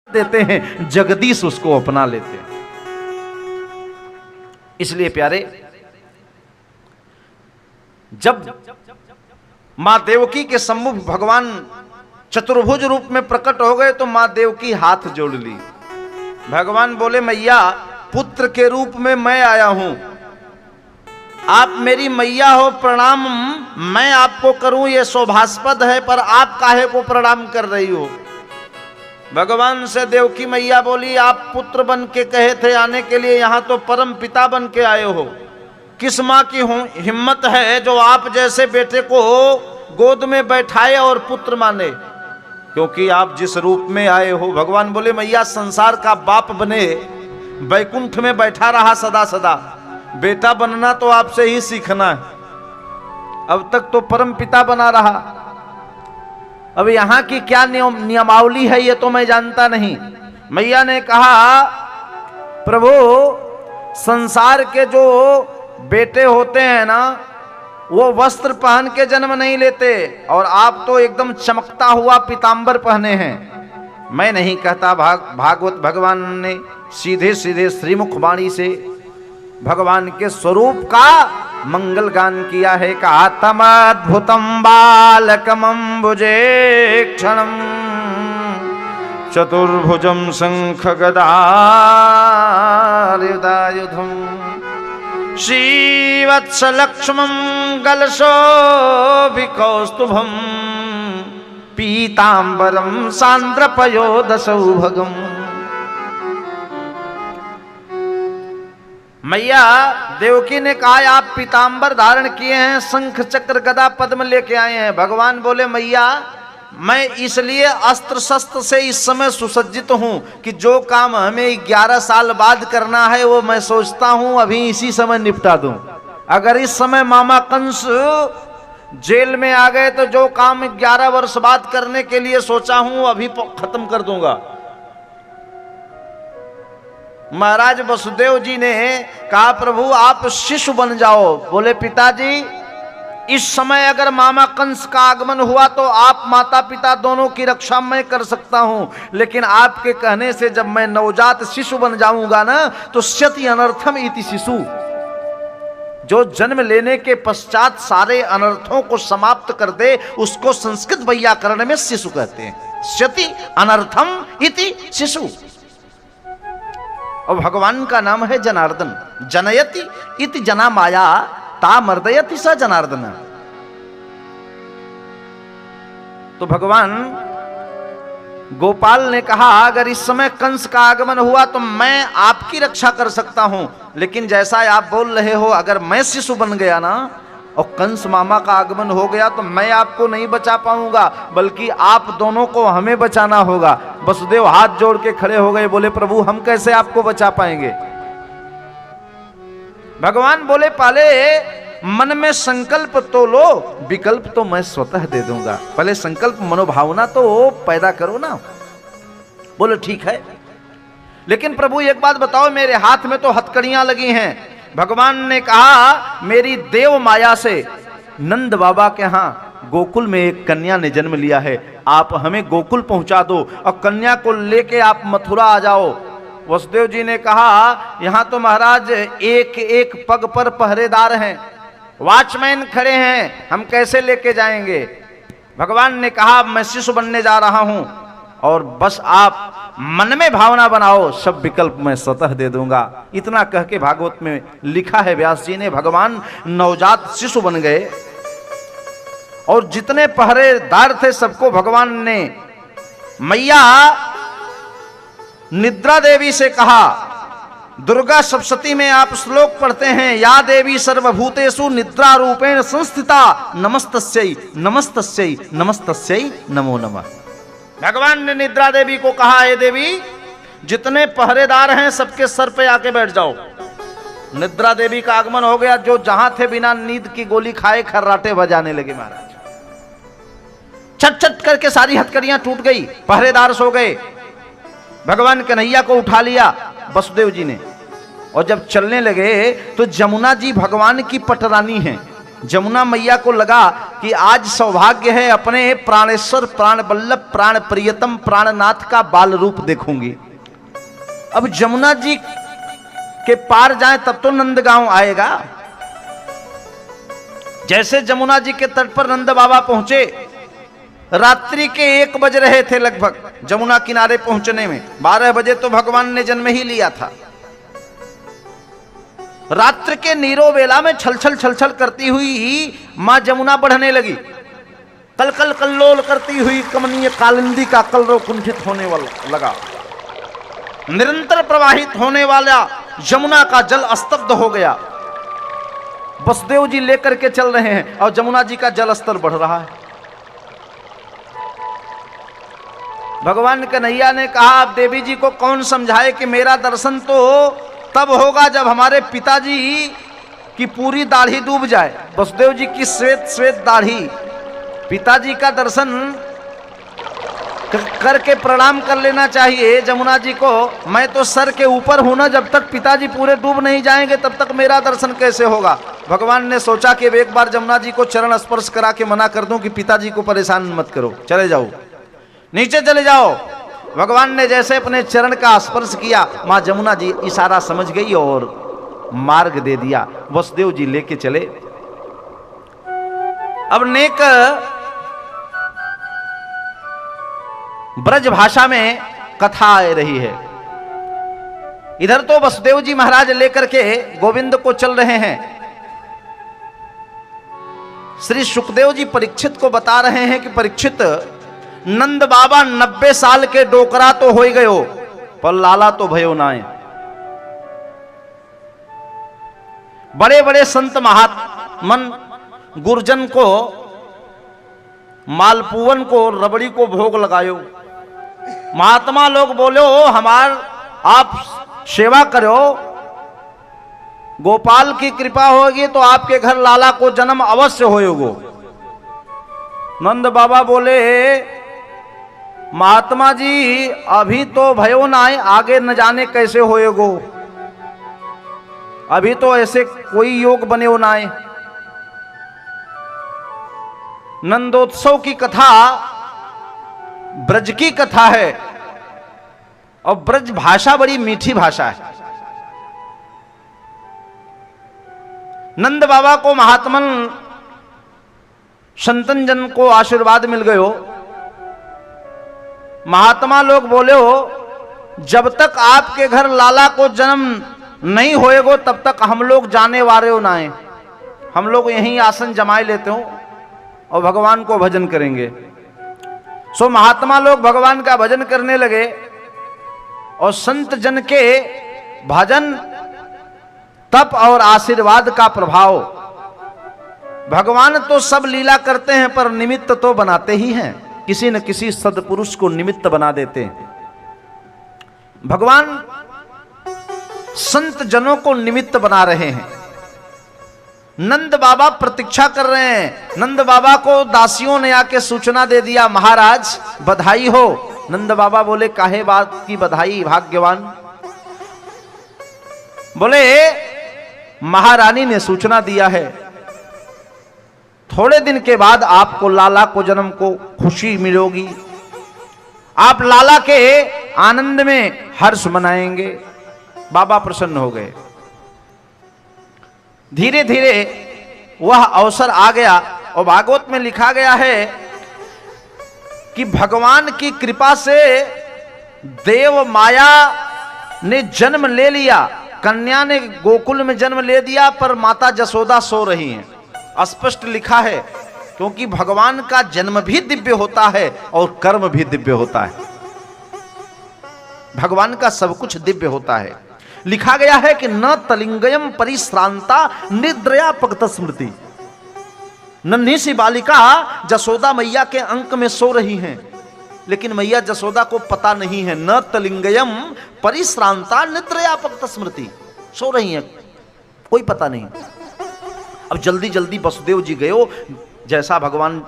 देते हैं, जगदीश उसको अपना लेते हैं। इसलिए प्यारे, जब मां देवकी के सम्मुख भगवान चतुर्भुज रूप में प्रकट हो गए तो मां देवकी हाथ जोड़ ली। भगवान बोले, मैया पुत्र के रूप में मैं आया हूं, आप मेरी मैया हो, प्रणाम मैं आपको करूं ये शोभास्पद है, पर आप काहे को प्रणाम कर रही हो। भगवान से देवकी मैया बोली, आप पुत्र बन के कहे थे आने के लिए, यहां तो परम पिता बन के आए हो। किस मां की हिम्मत है जो आप जैसे बेटे को गोद में बैठाए और पुत्र माने, क्योंकि आप जिस रूप में आए हो। भगवान बोले, मैया संसार का बाप बने, वैकुंठ में बैठा रहा सदा सदा, बेटा बनना तो आपसे ही सीखना है। अब तक तो परम पिता बना रहा, अब यहां की क्या नियमावली है ये तो मैं जानता नहीं। मैया ने कहा, प्रभु संसार के जो बेटे होते हैं ना, वो वस्त्र पहन के जन्म नहीं लेते, और आप तो एकदम चमकता हुआ पीतांबर पहने हैं। मैं नहीं कहता, भागवत भगवान ने सीधे सीधे श्रीमुख वाणी से भगवान के स्वरूप का मंगल गान किया है। कहा, तमद्भुतम बालकमंबुजे क्षणम चतुर्भुजम शंख गदायुधम श्रीवत्स लक्ष्मं गलशोभिकौस्तुभम पीतांबरम सांद्रपयोदसौभगम। मैया देवकी ने कहा, आप पीतांबर धारण किए हैं, शंख चक्र गदा पद्म लेके आए हैं। भगवान बोले, मैया मैं इसलिए अस्त्र शस्त्र से इस समय सुसज्जित हूं कि जो काम हमें 11 साल बाद करना है वो मैं सोचता हूं अभी इसी समय निपटा दूं। अगर इस समय मामा कंस जेल में आ गए तो जो काम 11 वर्ष बाद करने के लिए सोचा हूं अभी खत्म कर दूंगा। महाराज वसुदेव जी ने कहा, प्रभु आप शिशु बन जाओ। बोले, पिताजी इस समय अगर मामा कंस का आगमन हुआ तो आप माता पिता दोनों की रक्षा मैं कर सकता हूं, लेकिन आपके कहने से जब मैं नवजात शिशु बन जाऊंगा ना, तो सति अनर्थम इति शिशु, जो जन्म लेने के पश्चात सारे अनर्थों को समाप्त कर दे उसको संस्कृत वैयाकरण में शिशु कहते हैं। सति अनर्थम इति शिशु। और भगवान का नाम है जनार्दन। जनयति इति जना माया ता मर्दयति स जनार्दन। तो भगवान गोपाल ने कहा, अगर इस समय कंस का आगमन हुआ तो मैं आपकी रक्षा कर सकता हूं, लेकिन जैसा आप बोल रहे हो अगर मैं शिशु बन गया ना और कंस मामा का आगमन हो गया तो मैं आपको नहीं बचा पाऊंगा, बल्कि आप दोनों को हमें बचाना होगा। वसुदेव हाथ जोड़ के खड़े हो गए, बोले, प्रभु हम कैसे आपको बचा पाएंगे। भगवान बोले, पहले मन में संकल्प तो लो, विकल्प तो मैं स्वतः दे दूंगा। पहले संकल्प मनोभावना तो पैदा करो ना। बोले, ठीक है, लेकिन प्रभु एक बात बताओ, मेरे हाथ में तो हथकड़ियां लगी हैं। भगवान ने कहा, मेरी देव माया से नंद बाबा के यहां गोकुल में एक कन्या ने जन्म लिया है, आप हमें गोकुल पहुंचा दो और कन्या को लेके आप मथुरा आ जाओ। वसुदेव जी ने कहा, यहां तो महाराज एक एक पग पर पहरेदार हैं, वॉचमैन खड़े हैं, हम कैसे लेके जाएंगे। भगवान ने कहा, मैं शिशु बनने जा रहा हूं और बस आप मन में भावना बनाओ, सब विकल्प मैं स्वतः दे दूंगा। इतना कह के भागवत में लिखा है व्यास जी ने, भगवान नवजात शिशु बन गए और जितने पहरेदार थे सबको भगवान ने मैया निद्रा देवी से कहा। दुर्गा सप्तशती में आप श्लोक पढ़ते हैं, या देवी सर्वभूतेषु निद्रा रूपेण संस्थिता नमस्तस्यै नमस्तस्यै नमस्तस्यै नमो नमः। भगवान ने निद्रा देवी को कहा, हे देवी जितने पहरेदार हैं सबके सर पे आके बैठ जाओ। निद्रा देवी का आगमन हो गया, जो जहां थे बिना नींद की गोली खाए खर्राटे बजाने लगे। महाराज छट छट करके सारी हथकड़ियां टूट गई, पहरेदार सो गए। भगवान कन्हैया को उठा लिया वसुदेव जी ने, और जब चलने लगे तो जमुना जी भगवान की पटरानी हैं, जमुना मैया को लगा कि आज सौभाग्य है, अपने प्राणेश्वर, प्राण वल्लभ, प्राण प्रियतम, प्राणनाथ का बाल रूप देखूंगी। अब जमुना जी के पार जाए तब तो नंदगांव आएगा। जैसे जमुना जी के तट पर नंद बाबा पहुंचे, रात्रि के 1 बज रहे थे लगभग जमुना किनारे पहुंचने में। 12 बजे तो भगवान ने जन्म ही लिया था। रात्रि के नीरो वेला में छलछल छलछल करती हुई मां जमुना बढ़ने लगी। कल कल कल्लोल करती हुई कमनीय कालिंदी का कलरव कुंठित होने वाला लगा। निरंतर प्रवाहित होने वाला जमुना का जल स्तब्ध हो गया। वसुदेव जी लेकर के चल रहे हैं और जमुना जी का जल स्तर बढ़ रहा है। भगवान कन्हैया ने कहा, अब देवी जी को कौन समझाए कि मेरा दर्शन तो तब होगा जब हमारे पिताजी की पूरी दाढ़ी डूब जाए। वसुदेव जी की श्वेत श्वेत दाढ़ी, पिताजी का दर्शन करके प्रणाम कर लेना चाहिए जमुना जी को। मैं तो सर के ऊपर हूं ना, जब तक पिताजी पूरे डूब नहीं जाएंगे तब तक मेरा दर्शन कैसे होगा। भगवान ने सोचा कि एक बार जमुना जी को चरण स्पर्श करा के मना कर दूं कि पिताजी को परेशान मत करो, चले जाओ, नीचे चले जाओ। भगवान ने जैसे अपने चरण का स्पर्श किया, मां जमुना जी इशारा समझ गई और मार्ग दे दिया। वसुदेव जी लेके चले। अब नेक ब्रज भाषा में कथा आ रही है। इधर तो वसुदेव जी महाराज लेकर के गोविंद को चल रहे हैं। श्री सुखदेव जी परीक्षित को बता रहे हैं कि परीक्षित, नंद बाबा 90 साल के डोकरा तो हो गयो, पर लाला तो भयो नाए। बड़े बड़े संत महात्मन गुरजन को, मालपुवन को, रबड़ी को भोग लगायो। महात्मा लोग बोलो, हमार आप सेवा करो, गोपाल की कृपा होगी तो आपके घर लाला को जन्म अवश्य होएगो। नंद बाबा बोले, महात्मा जी अभी तो भयो ना है, आगे न जाने कैसे होएगो, अभी तो ऐसे कोई योग बने हो ना है। नंदोत्सव की कथा ब्रज की कथा है और ब्रज भाषा बड़ी मीठी भाषा है। नंद बाबा को महात्मन संतन जन को आशीर्वाद मिल गयो। महात्मा लोग बोले हो, जब तक आपके घर लाला को जन्म नहीं होएगो तब तक हम लोग जाने वाले हो ना है। हम लोग यहीं आसन जमाए लेते हो और भगवान को भजन करेंगे। सो महात्मा लोग भगवान का भजन करने लगे और संत जन के भजन, तप और आशीर्वाद का प्रभाव। भगवान तो सब लीला करते हैं पर निमित्त तो बनाते ही हैं, किसी न किसी सद्पुरुष को निमित्त बना देते हैं। भगवान संत जनों को निमित्त बना रहे हैं। नंद बाबा प्रतीक्षा कर रहे हैं। नंद बाबा को दासियों ने आके सूचना दे दिया, महाराज बधाई हो। नंद बाबा बोले, काहे बात की बधाई भाग्यवान? बोले, महारानी ने सूचना दिया है, थोड़े दिन के बाद आपको लाला को जन्म को खुशी मिलेगी, आप लाला के आनंद में हर्ष मनाएंगे। बाबा प्रसन्न हो गए। धीरे धीरे वह अवसर आ गया और भागवत में लिखा गया है कि भगवान की कृपा से देव माया ने जन्म ले लिया, कन्या ने गोकुल में जन्म ले दिया, पर माता जसोदा सो रही हैं। स्पष्ट लिखा है, क्योंकि भगवान का जन्म भी दिव्य होता है और कर्म भी दिव्य होता है। भगवान का सब कुछ दिव्य होता है। लिखा गया है कि न तलिंगयम परिश्रांता निद्रया पगत स्मृति। नन्ही सी बालिका जसोदा मैया के अंक में सो रही हैं, लेकिन मैया जसोदा को पता नहीं है। न तलिंगयम परिश्रांता निद्रया पगत स्मृति, सो रही हैं, कोई पता नहीं। अब जल्दी जल्दी वसुदेव जी गयो, जैसा भगवान